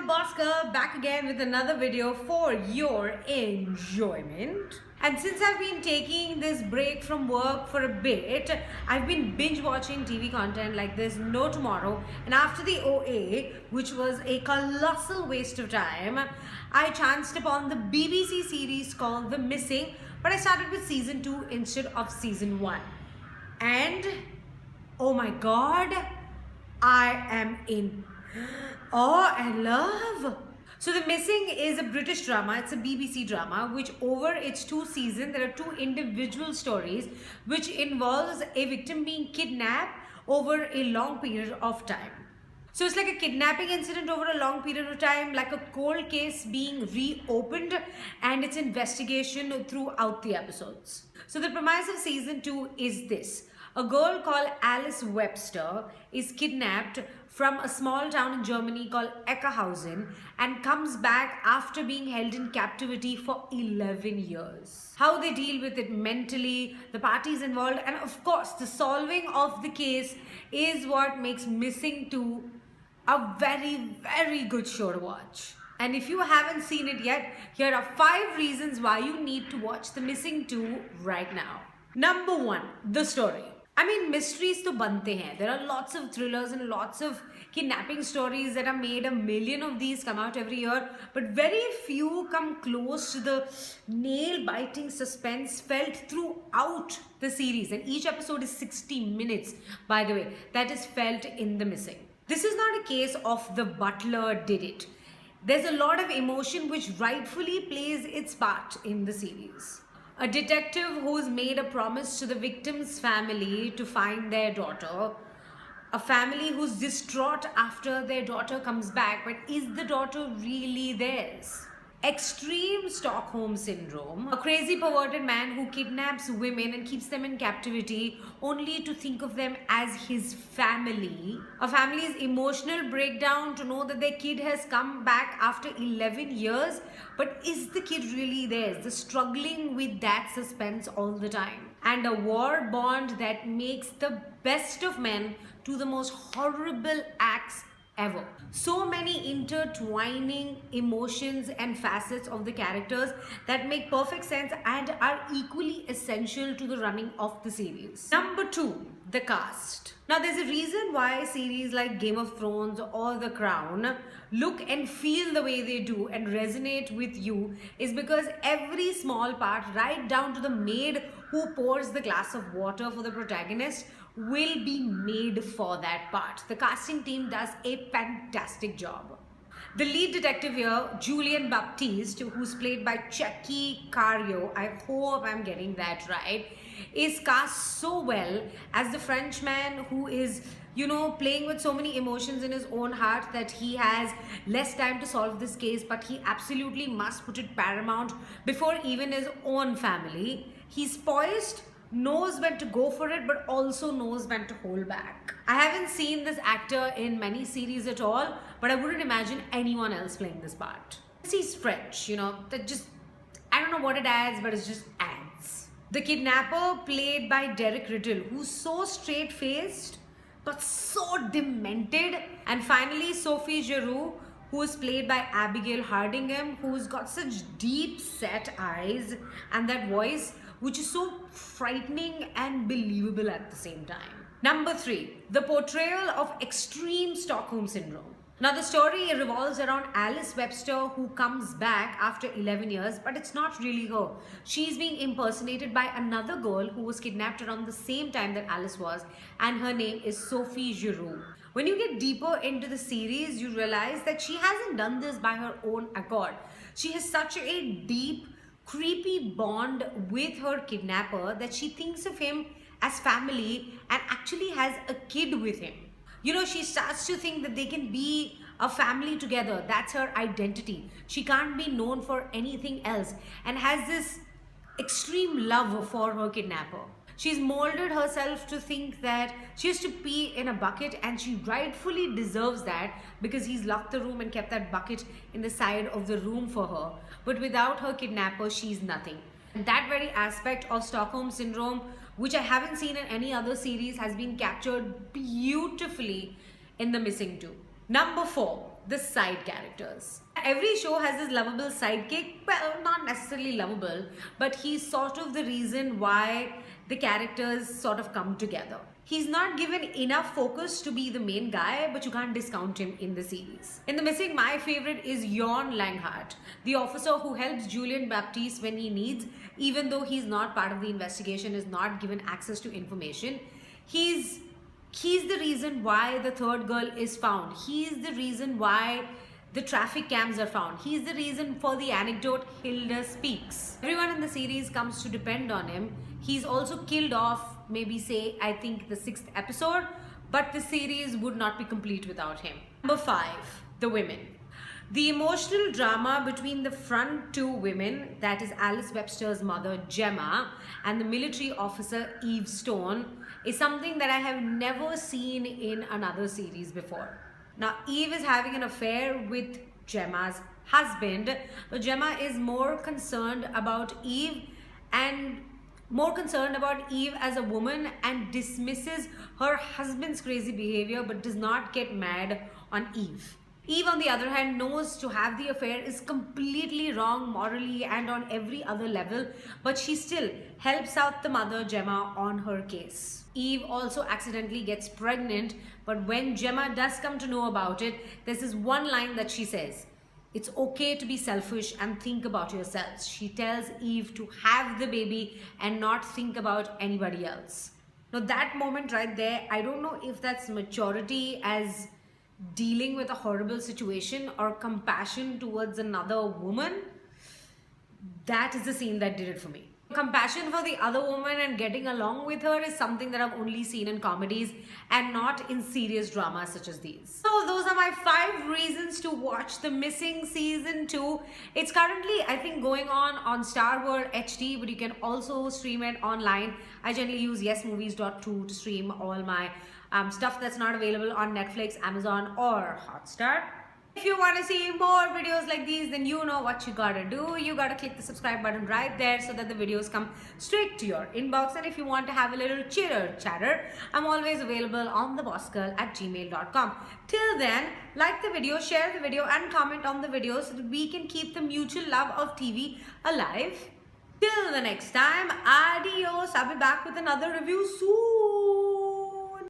Bhaskar back again with another video for your enjoyment. And since I've been taking this break from work for a bit, I've been binge watching TV content like there's no tomorrow. And after the OA, which was a colossal waste of time, I chanced upon the BBC series called The Missing, but I started with season 2 instead of season 1. And oh my god, I am in awe and love. So The Missing is a British drama. It's a BBC drama which over its 2 seasons, there are 2 individual stories which involves a victim being kidnapped over a long period of time. So it's like a kidnapping incident over a long period of time, like a cold case being reopened and its investigation throughout the episodes. So the premise of season 2 is this. A girl called Alice Webster is kidnapped from a small town in Germany called Eckerhausen and comes back after being held in captivity for 11 years. How they deal with it mentally, the parties involved, and of course the solving of the case is what makes Missing 2 a very, very good show to watch. And if you haven't seen it yet, here are 5 reasons why you need to watch The Missing 2 right now. Number 1, the story. I mean, mysteries to bante hain. There are lots of thrillers and lots of kidnapping stories that are made. A million of these come out every year, but very few come close to the nail-biting suspense felt throughout the series. And each episode is 60 minutes, by the way, that is felt in The Missing. This is not a case of the butler did it. There's a lot of emotion which rightfully plays its part in the series. A detective who's made a promise to the victim's family to find their daughter. A family who's distraught after their daughter comes back, but is the daughter really theirs? Extreme Stockholm Syndrome. A crazy perverted man who kidnaps women and keeps them in captivity only to think of them as his family. A family's emotional breakdown to know that their kid has come back after 11 years, but is the kid really theirs? The struggling with that suspense all the time. And a war bond that makes the best of men to the most horrible acts ever. So many intertwining emotions and facets of the characters that make perfect sense and are equally essential to the running of the series. Number 2, the cast. Now there's a reason why series like Game of Thrones or The Crown look and feel the way they do and resonate with you is because every small part, right down to the maid who pours the glass of water for the protagonist, will be made for that part. The casting team does a fantastic job. The lead detective here, Julian Baptiste, who's played by Chucky Cario, I hope I'm getting that right, is cast so well as the Frenchman who is, playing with so many emotions in his own heart that he has less time to solve this case, but he absolutely must put it paramount before even his own family. He's poised, knows when to go for it, but also knows when to hold back. I haven't seen this actor in many series at all, but I wouldn't imagine anyone else playing this part. He's French, that just, I don't know what it adds, but it's just adds. The kidnapper played by Derek Riddle, who's so straight-faced, but so demented. And finally, Sophie Giroux, who is played by Abigail Hardingham, who's got such deep set eyes and that voice which is so frightening and believable at the same time. Number 3, the portrayal of extreme Stockholm Syndrome. Now the story revolves around Alice Webster who comes back after 11 years, but it's not really her. She's being impersonated by another girl who was kidnapped around the same time that Alice was, and her name is Sophie Giroux. When you get deeper into the series, you realize that she hasn't done this by her own accord. She has such a deep, creepy bond with her kidnapper that she thinks of him as family and actually has a kid with him. She starts to think that they can be a family together. That's her identity. She can't be known for anything else and has this extreme love for her kidnapper. She's molded herself to think that she has to pee in a bucket, and she rightfully deserves that because he's locked the room and kept that bucket in the side of the room for her. But without her kidnapper, she's nothing. And that very aspect of Stockholm Syndrome, which I haven't seen in any other series, has been captured beautifully in The Missing 2. Number 4, the side characters. Every show has this lovable sidekick. Well, not necessarily lovable, but he's sort of the reason why the characters sort of come together. He's not given enough focus to be the main guy, but you can't discount him in the series. In The Missing, my favorite is Jon Langhart, the officer who helps Julian Baptiste when he needs, even though he's not part of the investigation, is not given access to information. He's the reason why the third girl is found. He's the reason why the traffic cams are found. He's the reason for the anecdote Hilda speaks. Everyone in the series comes to depend on him. He's also killed off, maybe say, I think the 6th episode, but the series would not be complete without him. Number 5, the women. The emotional drama between the front 2 women, that is Alice Webster's mother Gemma and the military officer Eve Stone, is something that I have never seen in another series before. Now, Eve is having an affair with Gemma's husband, but Gemma is more concerned about Eve as a woman and dismisses her husband's crazy behavior but does not get mad on Eve. Eve, on the other hand, knows to have the affair is completely wrong morally and on every other level, but she still helps out the mother Gemma on her case. Eve also accidentally gets pregnant, but when Gemma does come to know about it, there's this one line that she says, "It's okay to be selfish and think about yourselves." She tells Eve to have the baby and not think about anybody else. Now that moment right there, I don't know if that's maturity as dealing with a horrible situation or compassion towards another woman. That is the scene that did it for me. Compassion for the other woman and getting along with her is something that I've only seen in comedies and not in serious dramas such as these. So those are my 5 reasons to watch The Missing Season 2. It's currently, I think, going on Star World HD, but you can also stream it online. I generally use yesmovies.to to stream all my stuff that's not available on Netflix, Amazon or Hotstar. If you want to see more videos like these, then you know what you gotta do. You gotta click the subscribe button right there so that the videos come straight to your inbox. And if you want to have a little chitter chatter, I'm always available on thebossgirl@gmail.com. Till then, like the video, share the video and comment on the video so that we can keep the mutual love of TV alive. Till the next time, adios. I'll be back with another review soon.